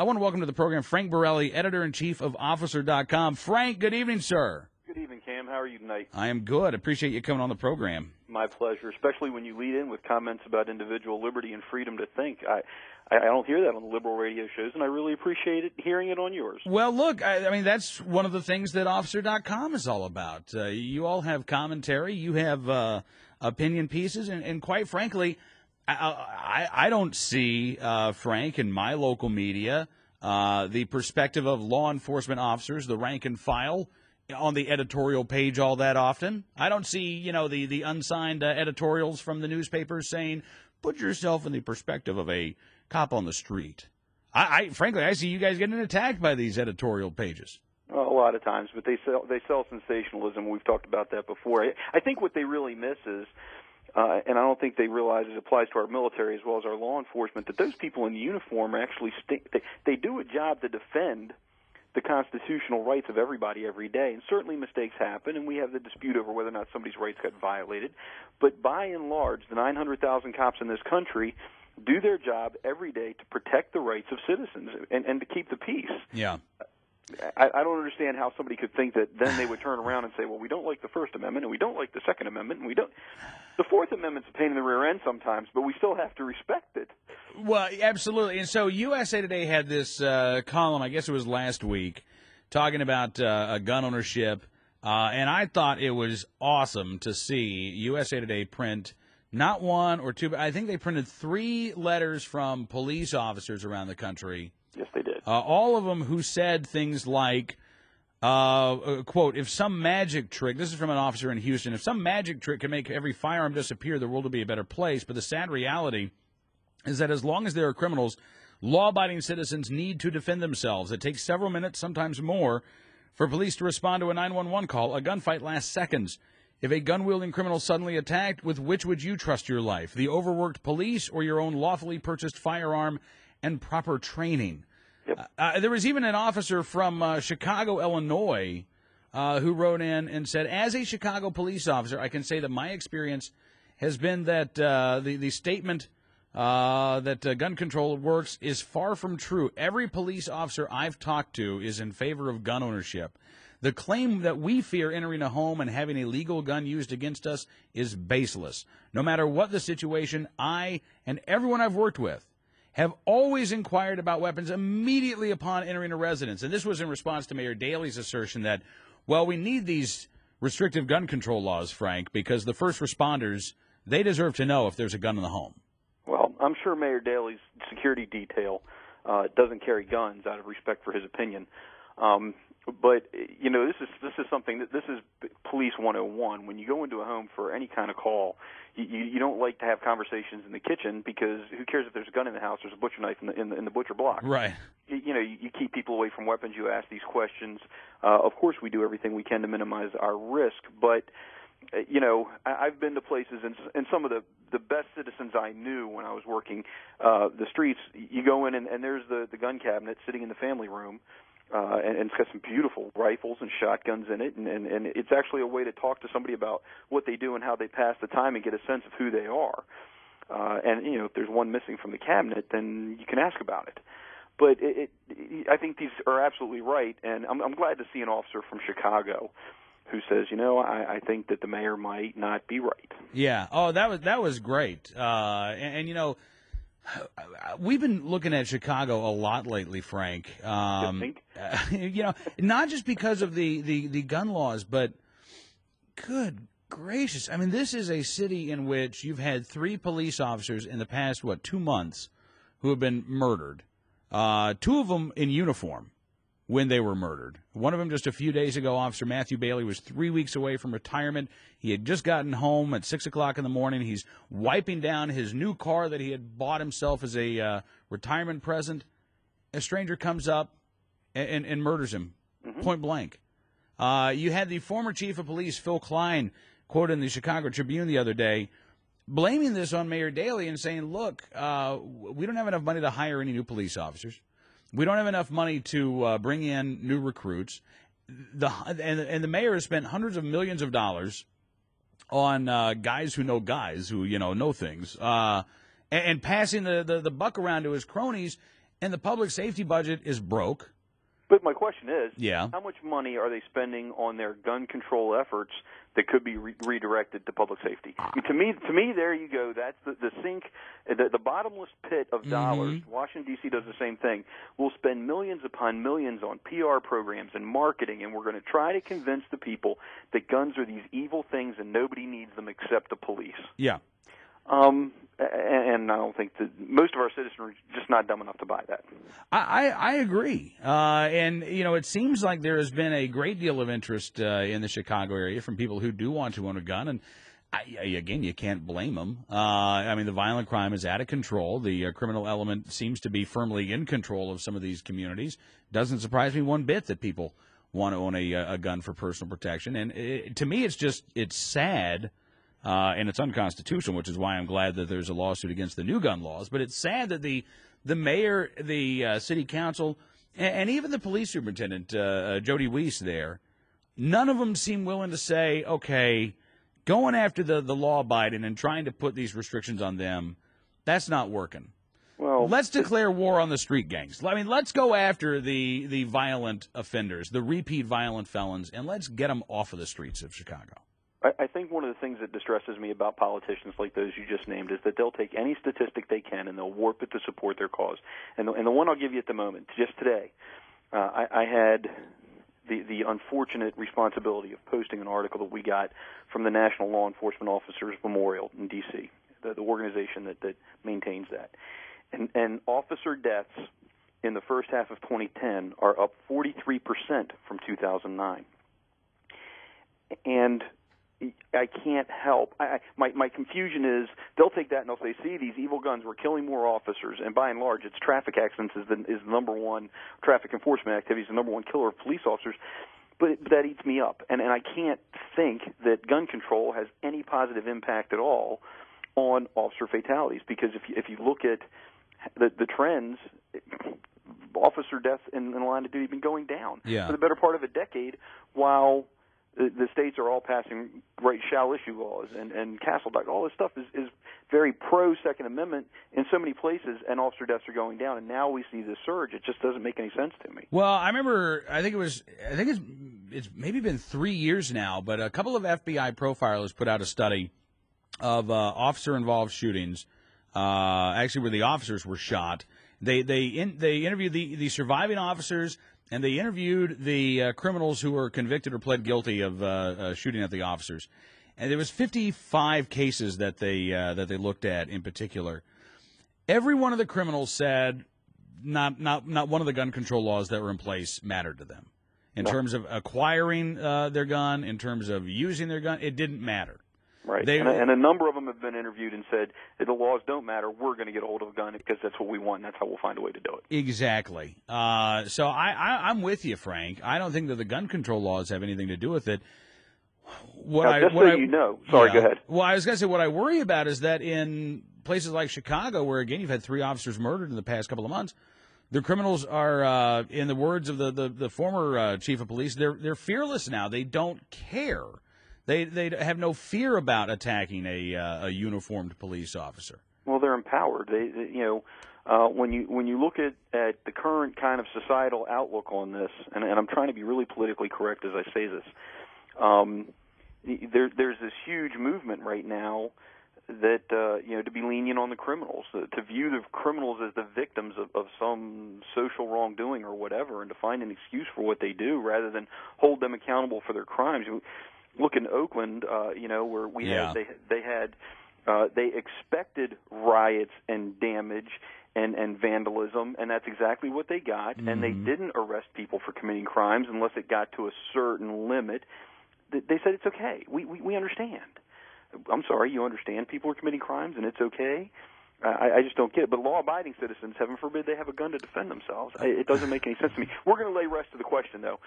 I want to welcome to the program Frank Borelli, editor-in-chief of Officer.com. Frank, good evening, sir. Good evening, Cam. How are you tonight? I am good. Appreciate you coming on the program. My pleasure, especially when you lead in with comments about individual liberty and freedom to think. I don't hear that on the liberal radio shows, and I really appreciate hearing it on yours. Well, look, I mean, that's one of the things that Officer.com is all about. You all have commentary. You have opinion pieces, and quite frankly, I don't see, Frank, in my local media, the perspective of law enforcement officers, the rank and file, on the editorial page all that often. I don't see, the unsigned editorials from the newspapers saying, put yourself in the perspective of a cop on the street. Frankly, I see you guys getting attacked by these editorial pages. Well, a lot of times, but they sell sensationalism. We've talked about that before. I think what they really miss is, and I don't think they realize it applies to our military as well as our law enforcement, that those people in uniform are actually they do a job to defend the constitutional rights of everybody every day. And certainly mistakes happen, and we have the dispute over whether or not somebody's rights got violated. But by and large, the 900,000 cops in this country do their job every day to protect the rights of citizens and to keep the peace. Yeah. I don't understand how somebody could think that then they would turn around and say, well, we don't like the First Amendment and we don't like the Second Amendment and we don't. The Fourth Amendment's a pain in the rear end sometimes, but we still have to respect it. Well, absolutely. And so USA Today had this column, I guess it was last week, talking about gun ownership, and I thought it was awesome to see USA Today print not one or two, but I think they printed 3 letters from police officers around the country. Yes, they did. All of them who said things like, quote, if some magic trick, this is from an officer in Houston, if some magic trick can make every firearm disappear, the world will be a better place. But the sad reality is that as long as there are criminals, law-abiding citizens need to defend themselves. It takes several minutes, sometimes more, for police to respond to a 911 call. A gunfight lasts seconds. If a gun-wielding criminal suddenly attacked, with which would you trust your life? The overworked police or your own lawfully purchased firearm and proper training? Yep. There was even an officer from Chicago, Illinois, who wrote in and said, as a Chicago police officer, I can say that my experience has been that the statement that gun control works is far from true. Every police officer I've talked to is in favor of gun ownership. The claim that we fear entering a home and having a legal gun used against us is baseless. No matter what the situation, I and everyone I've worked with have always inquired about weapons immediately upon entering a residence. And this was in response to Mayor Daley's assertion that, well, we need these restrictive gun control laws, Frank, because the first responders, they deserve to know if there's a gun in the home. Well, I'm sure Mayor Daley's security detail doesn't carry guns out of respect for his opinion. But this is something that this is Police 101. When you go into a home for any kind of call, you don't like to have conversations in the kitchen because who cares if there's a gun in the house? There's a butcher knife in the butcher block. Right. You keep people away from weapons. You ask these questions. Of course, we do everything we can to minimize our risk. But I've been to places, and some of the best citizens I knew when I was working the streets. You go in, and there's the gun cabinet sitting in the family room. And it's got some beautiful rifles and shotguns in it, and it's actually a way to talk to somebody about what they do and how they pass the time and get a sense of who they are. And if there's one missing from the cabinet, then you can ask about it. But I think these are absolutely right, and I'm glad to see an officer from Chicago who says, I think that the mayor might not be right. Yeah. Oh, that was great. We've been looking at Chicago a lot lately, Frank. Not just because of the gun laws, but good gracious. I mean, this is a city in which you've had 3 police officers in the past, 2 months, who have been murdered. 2 of them in uniform when they were murdered. One of them just a few days ago, Officer Matthew Bailey, was 3 weeks away from retirement. He had just gotten home at 6 o'clock in the morning. He's wiping down his new car that he had bought himself as a retirement present. A stranger comes up and murders him, point blank. You had the former chief of police, Phil Klein, quoted in the Chicago Tribune the other day, blaming this on Mayor Daley and saying, look, we don't have enough money to hire any new police officers. We don't have enough money to bring in new recruits. The mayor has spent hundreds of millions of dollars on guys who know things, and passing the buck around to his cronies. and the public safety budget is broke. But my question is, Yeah. how much money are they spending on their gun control efforts that could be redirected to public safety? I mean, to me, there you go. That's the sink, the bottomless pit of dollars. Washington, D.C. does the same thing. We'll spend millions upon millions on PR programs and marketing, and we're going to try to convince the people that guns are these evil things and nobody needs them except the police. Yeah. And I don't think that most of our citizens are just not dumb enough to buy that. I agree. And, it seems like there has been a great deal of interest in the Chicago area from people who do want to own a gun. And, again, you can't blame them. I mean, the violent crime is out of control. The criminal element seems to be firmly in control of some of these communities. Doesn't surprise me one bit that people want to own a gun for personal protection. And to me, it's sad. And it's unconstitutional, which is why I'm glad that there's a lawsuit against the new gun laws. But it's sad that the mayor, the city council, and even the police superintendent, Jody Weiss there, none of them seem willing to say, okay, going after the law-abiding and trying to put these restrictions on them, that's not working. Well, let's declare war on the street gangs. I mean, let's go after the violent offenders, the repeat violent felons, and let's get them off of the streets of Chicago. I think one of the things that distresses me about politicians like those you just named is that they'll take any statistic they can and they'll warp it to support their cause. And the one I'll give you at the moment, just today, I had the unfortunate responsibility of posting an article that we got from the National Law Enforcement Officers Memorial in D.C., the organization that maintains that. And officer deaths in the first half of 2010 are up 43% from 2009. And I can't help. My confusion is they'll take that and they'll say, see, these evil guns, we're killing more officers, and by and large, it's traffic accidents is the number one, traffic enforcement activities, the number one killer of police officers. But that eats me up, and I can't think that gun control has any positive impact at all on officer fatalities, because if you look at the trends, officer deaths in the line of duty have been going down for the better part of a decade, while the states are all passing shall issue laws and castle dock. All this stuff is very pro-Second Amendment in so many places, and officer deaths are going down. And now we see this surge. It just doesn't make any sense to me. Well, I remember. I think it's maybe been 3 years now, but a couple of FBI profilers put out a study of officer-involved shootings, actually where the officers were shot. They interviewed the surviving officers. And they interviewed the criminals who were convicted or pled guilty of shooting at the officers, and there was 55 cases that they looked at in particular. Every one of the criminals said not one of the gun control laws that were in place mattered to them. In terms of acquiring their gun, in terms of using their gun, it didn't matter. Right, and a number of them have been interviewed and said, if the laws don't matter, we're going to get a hold of a gun because that's what we want, and that's how we'll find a way to do it. Exactly. So I'm with you, Frank. I don't think that the gun control laws have anything to do with it. Sorry, go ahead. Well, I was going to say what I worry about is that in places like Chicago, where, again, you've had 3 officers murdered in the past couple of months, the criminals are, in the words of the former chief of police, they're fearless now. They don't care. They have no fear about attacking a uniformed police officer. Well, they're empowered. When you look at the current kind of societal outlook on this, and I'm trying to be really politically correct as I say this, there's this huge movement right now that to be lenient on the criminals, to view the criminals as the victims of some social wrongdoing or whatever, and to find an excuse for what they do rather than hold them accountable for their crimes. Look in Oakland, where we had they expected riots and damage and vandalism, and that's exactly what they got. Mm-hmm. And they didn't arrest people for committing crimes unless it got to a certain limit. They said it's okay. We understand. I'm sorry, you understand people are committing crimes and it's okay? I just don't get it. But law-abiding citizens, heaven forbid, they have a gun to defend themselves. It doesn't make any sense to me. We're going to lay rest to the question, though.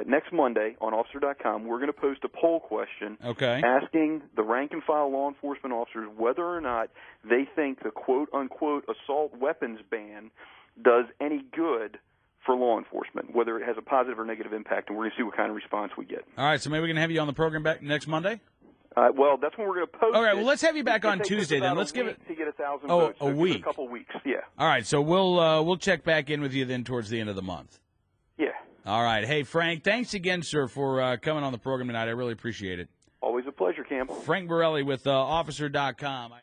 Next Monday on Officer.com, we're going to post a poll question asking the rank-and-file law enforcement officers whether or not they think the quote-unquote assault weapons ban does any good for law enforcement, whether it has a positive or negative impact, and we're going to see what kind of response we get. All right, so maybe we can have you on the program back next Monday? Well, that's when we're going to post. All right. it. Well, let's have you back on It takes Tuesday us then. about Let's a give week it. to get 1,000 Oh, votes. a So give it week. a couple weeks. Yeah. All right. So we'll check back in with you then towards the end of the month. Yeah. All right. Hey, Frank, thanks again, sir, for coming on the program tonight. I really appreciate it. Always a pleasure, Campbell. Frank Borelli with Officer.com.